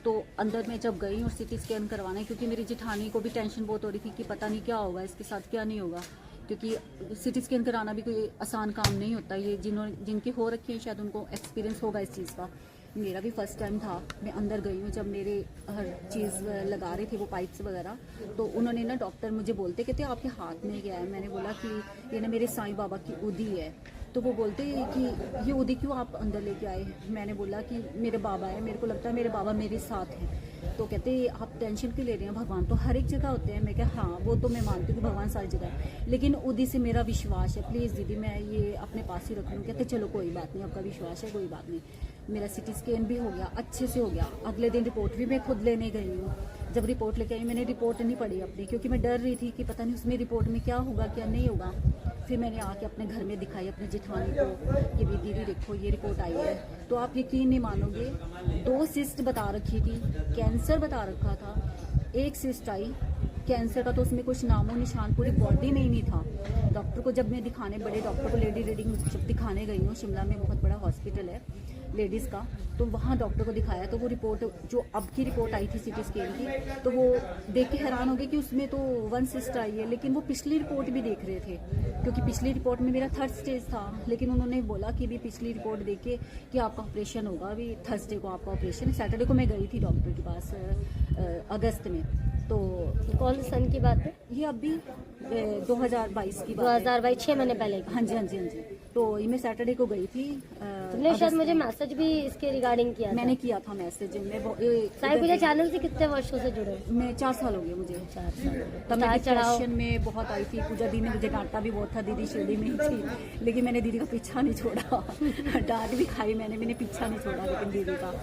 तो अंदर मैं जब गई और सिटी स्कैन करवाने, क्योंकि मेरी जेठानी को भी टेंशन बहुत हो रही थी कि पता नहीं क्या होगा इसके साथ, क्या नहीं होगा, क्योंकि सिटी स्कैन कराना भी कोई आसान काम नहीं होता। ये जिनकी हो रखी है शायद उनको एक्सपीरियंस होगा इस चीज़ का। मेरा भी फर्स्ट टाइम था। मैं अंदर गई हूँ, जब मेरे हर चीज़ लगा रहे थे वो पाइप्स वगैरह, तो उन्होंने ना, डॉक्टर मुझे बोलते कहते आपके हाथ में क्या है। मैंने बोला कि ये ना मेरे साईं बाबा की उदी है। तो वो बोलते कि ये उदी क्यों आप अंदर लेके आए। मैंने बोला कि मेरे बाबा है, मेरे को लगता है मेरे बाबा मेरे साथ हैं। तो कहते आप टेंशन क्यों ले रहे हैं, भगवान तो हर एक जगह होते हैं। मैं कहा हाँ वो तो मैं मानती हूँ कि भगवान सारी जगह है, लेकिन उदी से मेरा विश्वास है, प्लीज़ दीदी मैं ये अपने पास ही रख लूँ। कहते चलो कोई बात नहीं, आपका विश्वास है कोई बात नहीं। मेरा सिटी स्कैन भी हो गया, अच्छे से हो गया। अगले दिन रिपोर्ट भी मैं खुद लेने गई हूँ। जब रिपोर्ट लेके आई, मैंने रिपोर्ट नहीं पढ़ी अपनी, क्योंकि मैं डर रही थी कि पता नहीं उसमें रिपोर्ट में क्या होगा क्या नहीं होगा। फिर मैंने आके अपने घर में दिखाई अपनी जेठानी को कि भी दीदी देखो ये रिपोर्ट आई है। तो आप यकीन नहीं मानोगे, 2 सिस्ट बता रखी थी, कैंसर बता रखा था। 1 सिस्ट आई कैंसर का, तो उसमें कुछ नामो निशान पूरी बॉडी में ही नहीं था। डॉक्टर को जब मैं दिखाने, बड़े डॉक्टर को लेडी रीडिंग जब दिखाने गई हूँ, शिमला में बहुत बड़ा हॉस्पिटल है लेडीज़ का, तो वहाँ डॉक्टर को दिखाया तो वो रिपोर्ट जो अब की रिपोर्ट आई थी सिटी स्कैन की, तो वो देख के हैरान हो गए कि उसमें तो 1 सिस्ट आई है। लेकिन वो पिछली रिपोर्ट भी देख रहे थे, क्योंकि पिछली रिपोर्ट में मेरा 3rd स्टेज था। लेकिन उन्होंने बोला कि भी पिछली रिपोर्ट देख के कि आपका ऑपरेशन होगा, अभी थर्सडे को आपका ऑपरेशन। सैटरडे को मैं गई थी डॉक्टर के पास अगस्त में। तो कौन सन की बात है? ये अभी 2022 की बात 2022 6 महीने पहले की। हाँ जी हाँ जी हाँ जी। तो ये मैं सैटरडे को गई थी। तुमने शायद मुझे मैसेज भी इसके रिगार्डिंग किया था। मैंने किया था मैसेज। साईं पूजा चैनल से कितने वर्षों से जुड़े? मैं 4 साल हो गए मुझे। 4 साल। तब मैं डिप्रेशन में बहुत आई थी। पूजा दी ने मुझे डांटा भी बहुत था, दीदी शिरडी में ही थी, लेकिन मैंने दीदी का पीछा नहीं छोड़ा। डांट भी खाई मैंने पीछा नहीं छोड़ा लेकिन दीदी का।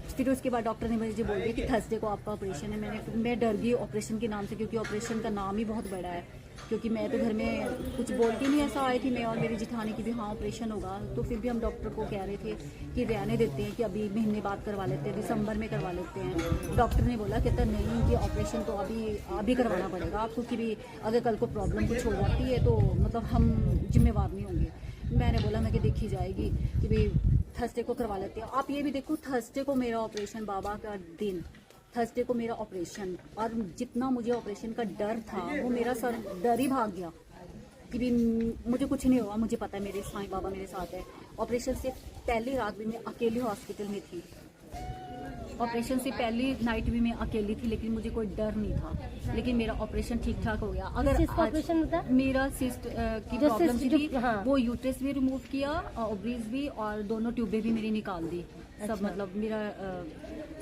फिर उसके बाद डॉक्टर ने मुझे बोल दिया कि थर्सडे को आपका ऑपरेशन है। मैं डर गई ऑपरेशन के नाम से, क्योंकि ऑपरेशन का नाम ही बहुत बड़ा है। क्योंकि मैं तो घर में कुछ बोलती नहीं, ऐसा आई थी मैं और मेरी जिठानी की भी हाँ ऑपरेशन होगा। तो फिर भी हम डॉक्टर को कह रहे थे कि रहने देते हैं, कि अभी महीने बाद करवा लेते हैं, दिसंबर में करवा लेते हैं। डॉक्टर ने बोला कहता नहीं कि ऑपरेशन तो अभी करवाना पड़ेगा आपको, कि भी अगर कल को प्रॉब्लम कुछ हो जाती है तो मतलब हम जिम्मेवार नहीं होंगे। मैंने बोला मैं कि देखी जाएगी, कि भाई थर्सडे को करवा लेते हैं। आप ये भी देखो, थर्सडे को मेरा ऑपरेशन, बाबा का दिन, थर्सडे को मेरा ऑपरेशन, और जितना मुझे ऑपरेशन का डर था वो मेरा सर डर ही भाग गया कि भी मुझे कुछ नहीं हुआ। मुझे पता है मेरे साईं बाबा मेरे साथ है। ऑपरेशन से पहली रात भी मैं अकेली हॉस्पिटल में थी। ऑपरेशन से पहली नाइट भी मैं अकेली थी, लेकिन मुझे कोई डर नहीं था। लेकिन मेरा ऑपरेशन ठीक ठाक हो गया। अगर ऑपरेशन होता है? मेरा सिस्ट की प्रॉब्लम थी, हाँ। वो यूट्रस भी रिमूव किया, ओवरीज भी, और दोनों ट्यूबें भी मेरी निकाल दी। अच्छा। सब मतलब मेरा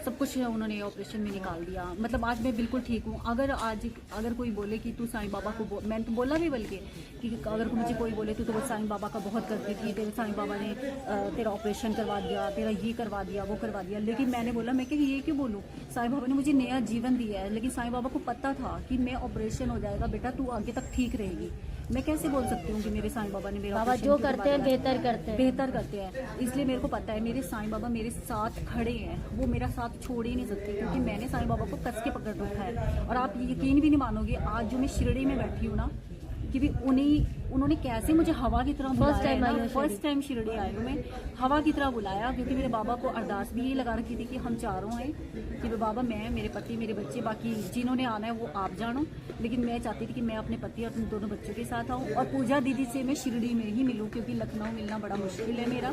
सब कुछ उन्होंने ऑपरेशन में निकाल दिया। मतलब आज मैं बिल्कुल ठीक हूँ। अगर कोई बोले कि तू साईं बाबा को, मैंने तो बोला भी बल्कि कि अगर मुझे कोई बोले तू तो साईं बाबा का बहुत करती थी, तेरे साईं बाबा ने तेरा ऑपरेशन करवा दिया, तेरा ये करवा दिया, वो करवा दिया। लेकिन मैंने बोला मैं कि ये क्यों बोलूँ, साईं बाबा ने मुझे नया जीवन दिया है। लेकिन साईं बाबा को पता था कि मैं ऑपरेशन हो जाएगा बेटा, तू आगे तक ठीक रहेगी। मैं कैसे बोल सकती हूँ कि मेरे साईं बाबा ने मेरा बाबा जो करते हैं बेहतर करते हैं। इसलिए मेरे को पता है मेरे साईं बाबा मेरे साथ खड़े हैं, वो मेरा साथ छोड़ ही नहीं सकते, क्योंकि मैंने साईं बाबा को कस के पकड़ रखा है। और आप यकीन भी नहीं मानोगे, आज जो मैं शिरडी में बैठी हूँ ना, कि भी उन्होंने कैसे मुझे हवा की तरह बुलाया। फर्स्ट टाइम शिरडी आई हूँ मैं, हवा की तरह बुलाया। क्योंकि मेरे बाबा को अरदास भी यही लगा रखी थी कि हम चारों हैं, कि बाबा मैं, मेरे पति, मेरे बच्चे, बाकी जिन्होंने आना है वो आप जानो। लेकिन मैं चाहती थी कि मैं अपने पति और अपने दोनों बच्चों के साथ आऊँ, और पूजा दीदी से मैं शिरडी में ही मिलूँ, क्योंकि लखनऊ मिलना बड़ा मुश्किल है मेरा।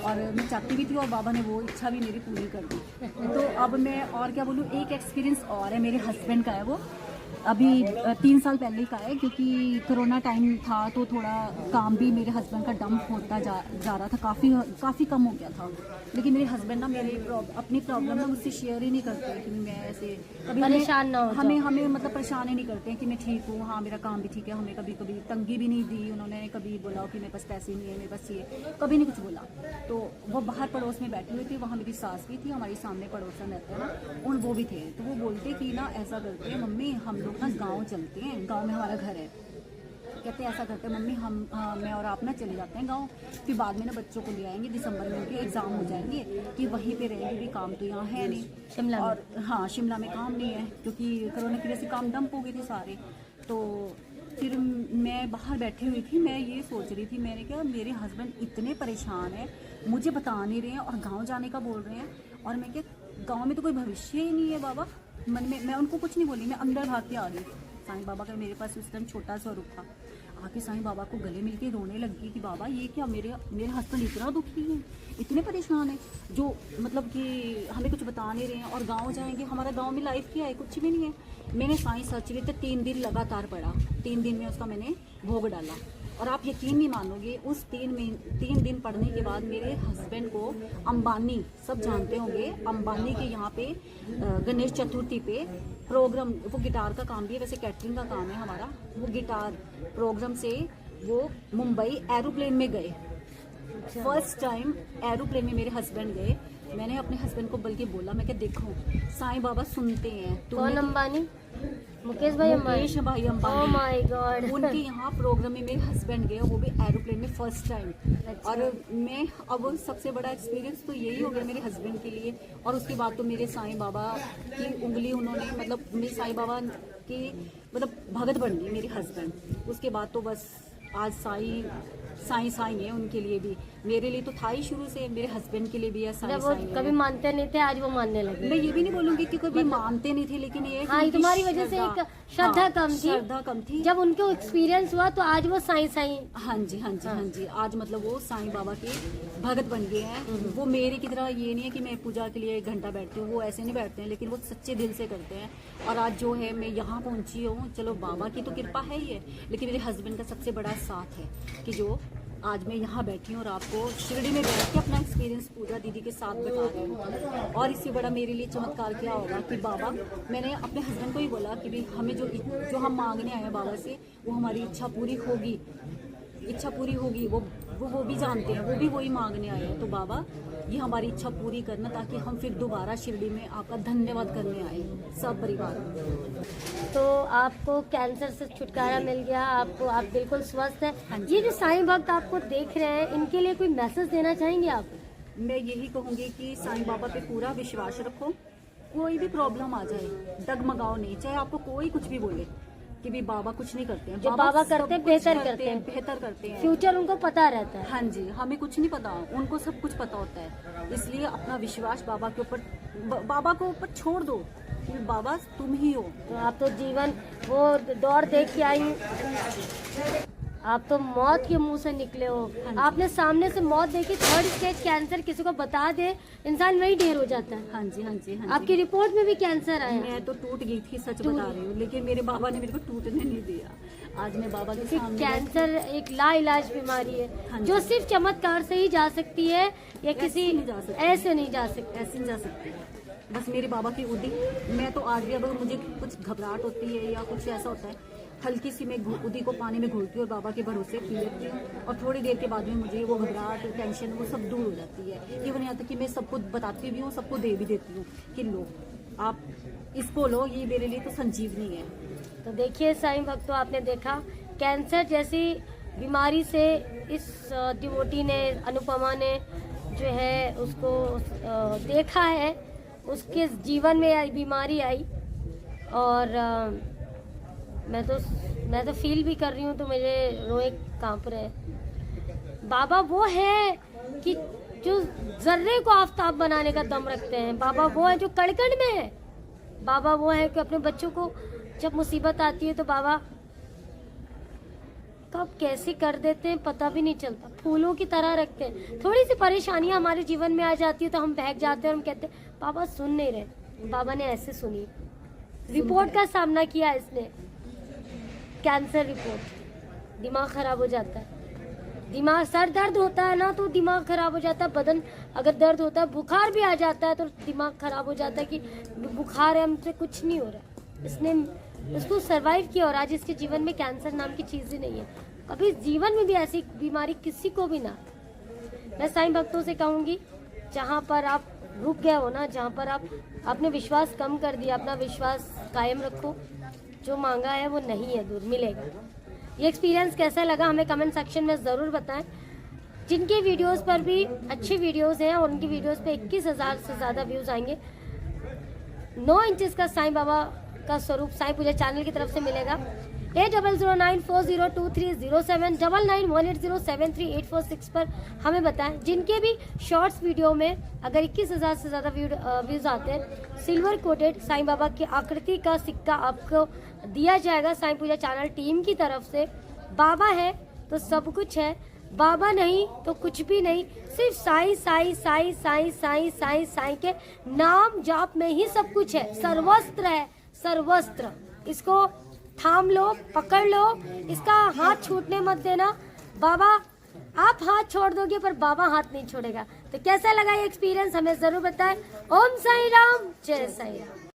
और मैं चाहती भी थी, और बाबा ने वो इच्छा भी मेरी पूरी कर दी। तो अब मैं और क्या बोलूँ, एक एक्सपीरियंस और है मेरे हस्बैंड का है, वो अभी 3 साल पहले का है। क्योंकि कोरोना टाइम था तो थोड़ा काम भी मेरे हस्बैंड का डंप होता जा रहा था, काफ़ी कम हो गया था। लेकिन मेरे हस्बैंड ना अपनी प्रॉब्लम ना मुझसे शेयर ही नहीं करते, कि मैं ऐसे कभी परेशान ना हो, हमें मतलब परेशान ही नहीं करते कि मैं ठीक हूँ, हाँ मेरा काम भी ठीक है। हमें कभी तंगी भी नहीं दी उन्होंने, कभी बोला कि मेरे पास पैसे नहीं है, मेरे पास ये कभी नहीं कुछ बोला। तो वो बाहर पड़ोस में बैठी हुई थी, वहाँ मेरी सास भी थी, हमारी सामने पड़ोसन रहते हैं ना, उन वो भी थे। तो वो बोलते कि ना ऐसा करते हैं मम्मी, हम लोग ना गाँव चलते हैं, गाँव में हमारा घर है। कहते ऐसा करते हैं मम्मी, मैं और आप ना चले जाते हैं गांव, फिर बाद में ना बच्चों को ले आएंगे, दिसंबर में उनके एग्जाम हो जाएंगे, कि वहीं पे रहेंगे, भी काम तो यहाँ है नहीं शिमला में। और हाँ शिमला में काम नहीं है, क्योंकि कोरोना की वजह से काम डंप हो गए थे सारे। तो फिर मैं बाहर बैठी हुई थी, मैं ये सोच रही थी, मैंने कहा मेरे हस्बैंड इतने परेशान हैं, मुझे बता नहीं रहे हैं और गाँव जाने का बोल रहे हैं। और मैं क्या गांव में तो कोई भविष्य ही नहीं है बाबा। मन में मैं उनको कुछ नहीं बोली, मैं अंदर भाग के आ गई। साईं बाबा का मेरे पास उस टाइम छोटा स्वरूप था। आके साईं बाबा को गले मिलके रोने लगी कि बाबा ये क्या, मेरे हस्बैंड इतना दुखी है, इतने परेशान है, जो मतलब कि हमें कुछ बता नहीं रहे हैं, और गांव जाएंगे, हमारा गांव में लाइफ क्या है, कुछ भी नहीं है। मैंने साईं सच लिए तो 3 दिन लगातार पढ़ा, 3 दिन में उसका मैंने भोग डाला। और आप यकीन नहीं मानोगे, उस 3 दिन पढ़ने के बाद मेरे हस्बैंड को अंबानी, सब जानते होंगे, अंबानी के यहाँ पे गणेश चतुर्थी पे प्रोग्राम, वो गिटार का काम भी है, वैसे कैटरिंग का काम है हमारा, वो गिटार प्रोग्राम से वो मुंबई एरोप्लेन में गए। फर्स्ट टाइम एरोप्लेन में मेरे हस्बैंड गए। मैंने अपने हस्बैंड को बल्कि बोला, मैं क्या देखो साईं बाबा सुनते हैं। कौन अंबानी? मुकेश भाई अंबानी। मुकेश भाई अंबानी। Oh my God. उनके यहाँ प्रोग्राम में मेरे हस्बैंड गए, वो भी एरोप्लेन में फर्स्ट टाइम। और मैं अब सबसे बड़ा एक्सपीरियंस तो यही हो गया मेरे हस्बैंड के लिए। और उसके बाद तो मेरे साईं बाबा की उंगली उन्होंने, मतलब मेरे साईं बाबा की मतलब भगत बन गई मेरे हस्बैंड। उसके बाद तो बस आज साईं है उनके लिए भी, मेरे लिए तो था ही शुरू से, मेरे हस्बैंड के लिए भी है साईं। वो कभी मानते नहीं थे, आज वो मानने लगे। मैं ये भी नहीं बोलूंगी कि कभी मानते नहीं थे, लेकिन ये हाँ, तुम्हारी वजह से एक श्रद्धा कम थी। जब उनको एक्सपीरियंस हुआ तो आज वो साईं। हाँ जी, आज मतलब वो साईं बाबा के भगत बन गए हैं। वो मेरे की तरह ये नहीं है कि मैं पूजा के लिए 1 घंटा बैठती हूँ, वो ऐसे नहीं बैठते हैं, लेकिन वो सच्चे दिल से करते हैं। और आज जो है मैं यहाँ पहुँची हूँ, चलो बाबा की तो कृपा है ही है, लेकिन मेरे हस्बैंड का सबसे बड़ा साथ है कि जो आज मैं यहाँ बैठी हूँ और आपको शिरडी में बैठ के अपना एक्सपीरियंस पूजा दीदी के साथ बता रही हूँ। और इससे बड़ा मेरे लिए चमत्कार क्या होगा कि बाबा, मैंने अपने हस्बैंड को ही बोला कि भाई हमें जो हम मांगने आए हैं बाबा से, वो हमारी इच्छा पूरी होगी, वो भी जानते हैं, वो भी वही मांगने आए हैं। तो बाबा ये हमारी इच्छा पूरी करना, ताकि हम फिर दोबारा शिरडी में आपका धन्यवाद करने आए सब परिवार। तो आपको कैंसर से छुटकारा मिल गया, आप बिल्कुल स्वस्थ हैं। ये जो साईं भक्त आपको देख रहे हैं, इनके लिए कोई मैसेज देना चाहेंगे आप? मैं यही कहूँगी कि साईं बाबा पे पूरा विश्वास रखो। कोई भी प्रॉब्लम आ जाए, डगमगाओ नहीं, चाहे आपको कोई कुछ भी बोले कि भी बाबा कुछ नहीं करते हैं। जो बाबा करते हैं बेहतर करते हैं, फ्यूचर उनको पता रहता है। हाँ जी, हमें कुछ नहीं पता, उनको सब कुछ पता होता है। इसलिए अपना विश्वास बाबा के ऊपर छोड़ दो कि बाबा तुम ही हो। तो आप तो जीवन वो दौर देख के आई, आप तो मौत के मुंह से निकले हो। आपने सामने से मौत देखी, 3rd स्टेज कैंसर किसी को बता दे, इंसान वही ढेर हो जाता है। हाँ जी। आपकी रिपोर्ट में भी कैंसर आया। मैं तो टूट गई थी, सच बता रही हूँ, लेकिन मेरे बाबा ने मेरे को टूटने नहीं दिया। आज मैं बाबा के सामने। कैंसर एक लाइलाज बीमारी है जो सिर्फ चमत्कार से ही जा सकती है, या किसी ऐसे नहीं जा सकती। बस मेरे बाबा की उदी, मैं तो आज भी अगर मुझे कुछ घबराहट होती है या कुछ ऐसा होता है, हल्की सी मैं उदी को पानी में घोलती हूँ और बाबा के भरोसे पी लेती हूँ, और थोड़ी देर के बाद में मुझे वो घबराहट, टेंशन, वो सब दूर हो जाती है। इवन यहाँ तक कि मैं सबको बताती भी हूँ, सबको दे भी देती हूँ कि लो आप इसको लो, ये मेरे लिए तो संजीवनी है। तो देखिए साईं भक्तों, आपने देखा कैंसर जैसी बीमारी से इस डिवोटी ने, अनुपमा ने जो है उसको देखा है, उसके जीवन में बीमारी आई। और मैं तो फील भी कर रही हूँ, तो मेरे रोए कांप रहे हैं। बाबा वो है कि जो जर्रे को आफताब बनाने का दम रखते हैं। बाबा वो है जो कण-कण में है। बाबा वो है कि अपने बच्चों को जब मुसीबत आती है तो बाबा कब कैसे कर देते हैं पता भी नहीं चलता, फूलों की तरह रखते हैं। थोड़ी सी परेशानियां हमारे जीवन में आ जाती है तो हम बहक जाते हैं और हम कहते हैं बाबा सुन नहीं रहे। बाबा ने ऐसे सुनी, रिपोर्ट का सामना किया इसने, कैंसर रिपोर्ट। दिमाग खराब हो जाता है, दिमाग, सर दर्द होता है ना तो दिमाग खराब हो जाता है, बदन अगर दर्द होता है, बुखार भी आ जाता है तो दिमाग खराब हो जाता है कि बुखार है, हमसे कुछ नहीं हो रहा। इसने उसको सरवाइव किया और आज इसके जीवन में कैंसर नाम की चीज ही नहीं है। कभी जीवन में भी ऐसी बीमारी किसी को भी ना। मैं साईं भक्तों से कहूंगी, जहाँ पर आप रुक गए हो ना, जहाँ पर आपने विश्वास कम कर दिया, अपना विश्वास कायम रखो। जो मांगा है वो नहीं है दूर, मिलेगा। ये एक्सपीरियंस कैसा लगा हमें कमेंट सेक्शन में ज़रूर बताएं। जिनके वीडियोस पर भी अच्छे वीडियोस हैं और उनकी वीडियोस पे 21,000 से ज़्यादा व्यूज़ आएंगे। 9 इंचेस का साईं बाबा का स्वरूप साईं पूजा चैनल की तरफ से मिलेगा। 8009402307 9918073846 पर हमें बताएं। जिनके भी शॉर्ट्स वीडियो में अगर 21,000 से ज़्यादा व्यूज़ आते हैं, सिल्वर कोटेड साईं बाबा की आकृति का सिक्का आपको दिया जाएगा साईं पूजा चैनल टीम की तरफ से। बाबा है तो सब कुछ है, बाबा नहीं तो कुछ भी नहीं। सिर्फ साईं साईं साईं साईं साईं साईं साईं के नाम जाप में ही सब कुछ है। सर्वस्त्र है, सर्वस्त्र। इसको थाम लो, पकड़ लो, इसका हाथ छूटने मत देना। बाबा आप हाथ छोड़ दोगे पर बाबा हाथ नहीं छोड़ेगा। तो कैसा लगा ये एक्सपीरियंस हमें जरूर बताएं। ओम साईं राम, जय साईं राम।